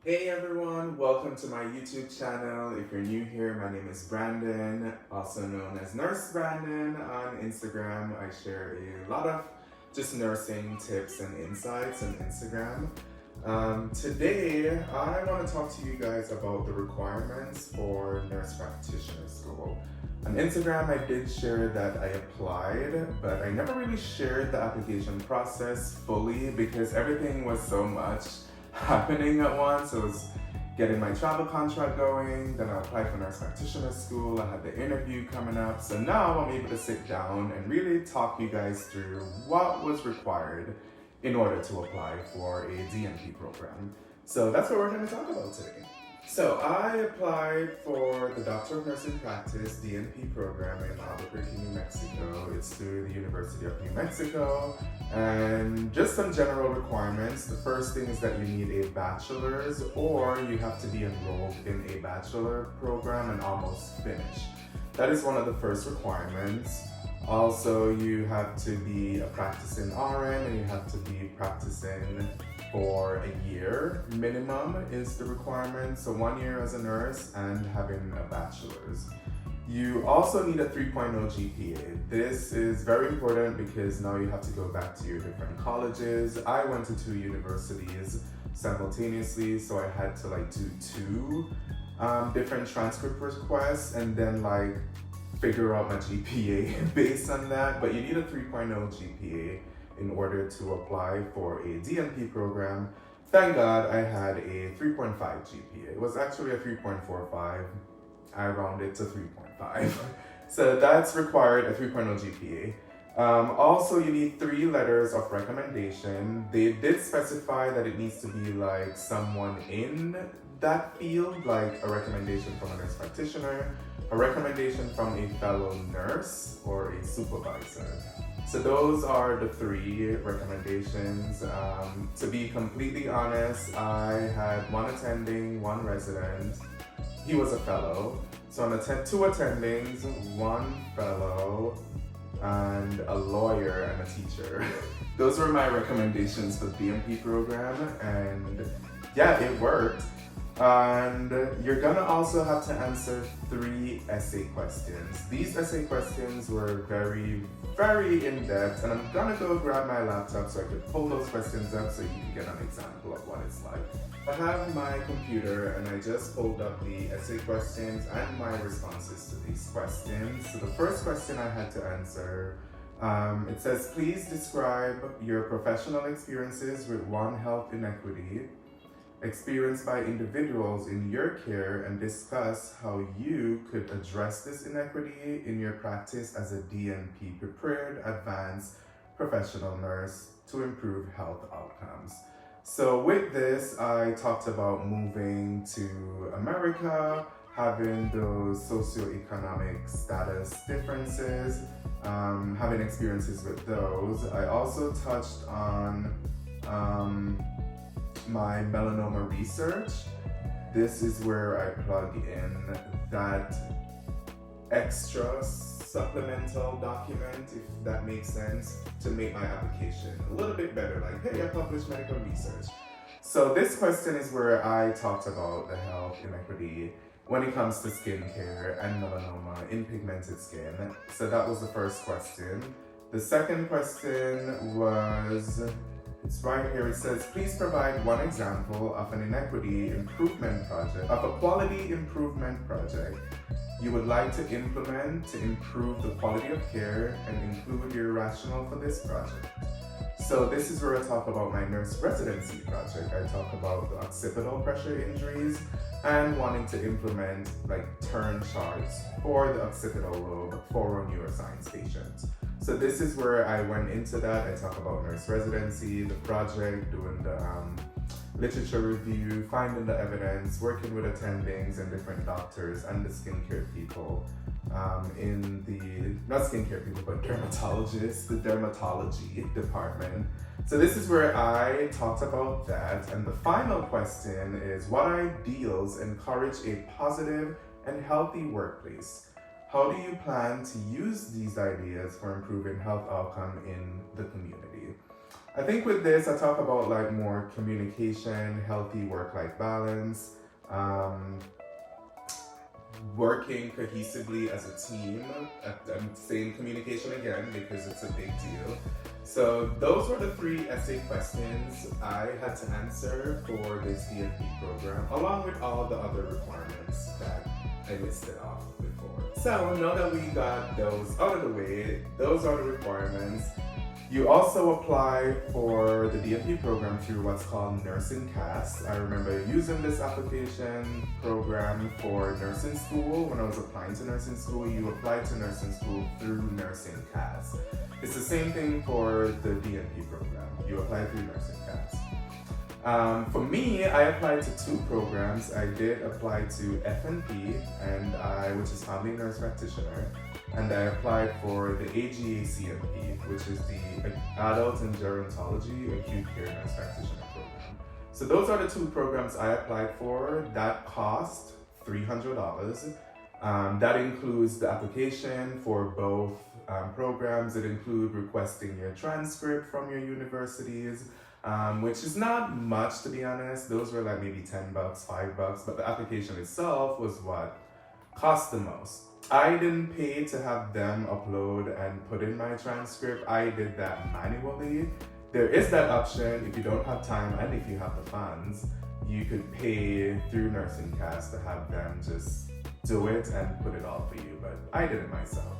Hey everyone, welcome to my YouTube channel. If you're new here, my name is Brandon, also known as Nurse Brandon on Instagram. I share a lot of just nursing tips and insights on Instagram. Today, I want to talk to you guys about the requirements for Nurse Practitioner School. On Instagram, I did share that I applied, but I never really shared the application process fully because everything was so much happening at once. It was getting my travel contract going, then I applied for Nurse Practitioner School, I had the interview coming up, so now I'm able to sit down and really talk you guys through what was required in order to apply for a DNP program. So that's what we're going to talk about today. So I applied for the Doctor of Nursing Practice DNP program in Albuquerque, New Mexico. It's through the University of New Mexico. And just some general requirements. The first thing is that you need a bachelor's, or you have to be enrolled in a bachelor program and almost finish. That is one of the first requirements. Also, you have to be a practicing RN and you have to be practicing for a year minimum is the requirement. So 1 year as a nurse and having a bachelor's. You also need a 3.0 GPA. This is very important because now you have to go back to your different colleges. I went to 2 universities simultaneously, so I had to do 2 different transcript requests and then figure out my GPA based on that. But you need a 3.0 GPA in order to apply for a DNP program. Thank God I had a 3.5 GPA. It was actually a 3.45. I rounded to 3.5. So that's required, a 3.0 GPA. Also, you need 3 letters of recommendation. They did specify that it needs to be someone in that field, like a recommendation from a nurse practitioner, a recommendation from a fellow nurse, or a supervisor. So those are the 3 recommendations. To be completely honest, I had 1 attending, 1 resident. He was a fellow. So on 2 attendings, 1 fellow, and a lawyer and a teacher. Those were my recommendations for the DNP program, and yeah, it worked. And you're gonna also have to answer 3 essay questions. These essay questions were very, very in-depth, and I'm gonna go grab my laptop so I can pull those questions up so you can get an example of what it's like. I have my computer and I just pulled up the essay questions and my responses to these questions. So the first question I had to answer, it says, please describe your professional experiences with one health inequity experienced by individuals in your care and discuss how you could address this inequity in your practice as a DNP prepared advanced professional nurse to improve health outcomes. So with this, I talked about moving to America, having those socioeconomic status differences, having experiences with those. I also touched on my melanoma research. This is where I plug in that extra supplemental document, if that makes sense, to make my application a little bit better, hey, I published medical research. So this question is where I talked about the health inequity when it comes to skincare and melanoma in pigmented skin. So that was the first question. The second question was, it's right here, it says, please provide one example of an inequity improvement project, of a quality improvement project you would like to implement to improve the quality of care and include your rationale for this project. So this is where I talk about my nurse residency project. I talk about the occipital pressure injuries and wanting to implement turn charts for the occipital lobe for a neuroscience patients. So this is where I went into that. I talk about nurse residency, the project, doing the literature review, finding the evidence, working with attendings and different doctors and the skincare people in the, not skincare people, but dermatologists, the dermatology department. So this is where I talked about that. And the final question is, what ideals encourage a positive and healthy workplace? How do you plan to use these ideas for improving health outcome in the community? I think with this, I talk about like more communication, healthy work-life balance, working cohesively as a team. I'm saying communication again because it's a big deal. So those were the 3 essay questions I had to answer for this DNP program, along with all the other requirements that I listed off before. So now that we got those out of the way, those are the requirements. You also apply for the DNP program through what's called NursingCAS. I remember using this application program for nursing school. When I was applying to nursing school, you apply to nursing school through NursingCAS. It's the same thing for the DNP program. You apply through NursingCAS. For me, I applied to 2 programs. I did apply to FNP, which is Family Nurse Practitioner, and I applied for the AGA-CMP, which is the Adult and Gerontology Acute Care Nurse Practitioner program. So those are the 2 programs I applied for that cost $300. That includes the application for both programs. It includes requesting your transcript from your universities, which is not much, to be honest. Those were like maybe $10, $5, but the application itself was what cost the most. I didn't pay to have them upload and put in my transcript. I did that manually. There is that option if you don't have time and if you have the funds, you could pay through NursingCAS to have them just do it and put it all for you, but I did it myself.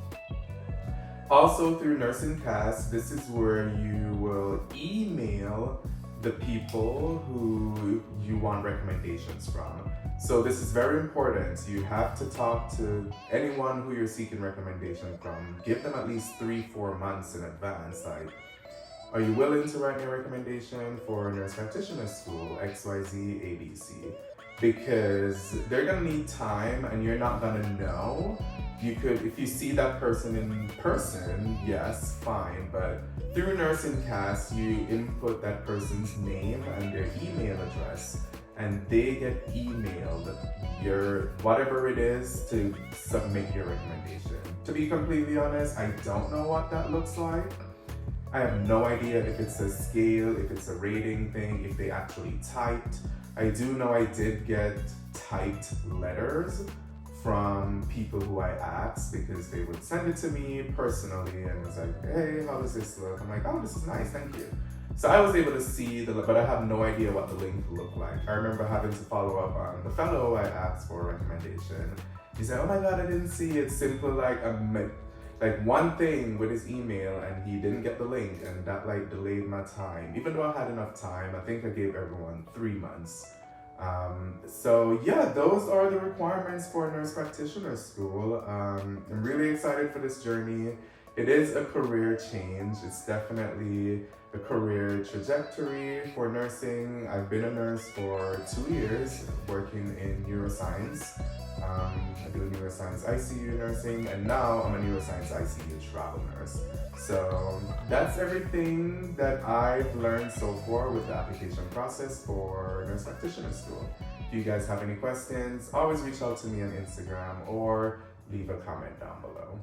Also through NursingCAS, this is where you will email the people who you want recommendations from. So this is very important. You have to talk to anyone who you're seeking recommendation from. Give them at least 3-4 months in advance. Like, are you willing to write me a recommendation for nurse practitioner school, XYZ, ABC? Because they're gonna need time and you're not gonna know. You could, if you see that person in person, yes, fine, but through NursingCAS, you input that person's name and their email address, and they get emailed your whatever it is to submit your recommendation. To be completely honest, I don't know what that looks like. I have no idea if it's a scale, if it's a rating thing, if they actually typed. I do know I did get typed letters from people who I asked because they would send it to me personally and was like, hey, how does this look? I'm like, oh, this is nice, thank you. So I was able to see but I have no idea what the link looked like. I remember having to follow up on the fellow I asked for a recommendation. He said, oh my God, I didn't see it. Simple like one thing with his email and he didn't get the link, and that like delayed my time. Even though I had enough time, I think I gave everyone 3 months. So yeah, those are the requirements for nurse practitioner school. I'm really excited for this journey. It is a career change. It's definitely a career trajectory for nursing. I've been a nurse for 2 years working in neuroscience. I do neuroscience ICU nursing, and now I'm a neuroscience ICU travel nurse. So that's everything that I've learned so far with the application process for nurse practitioner school. If you guys have any questions, always reach out to me on Instagram or leave a comment down below.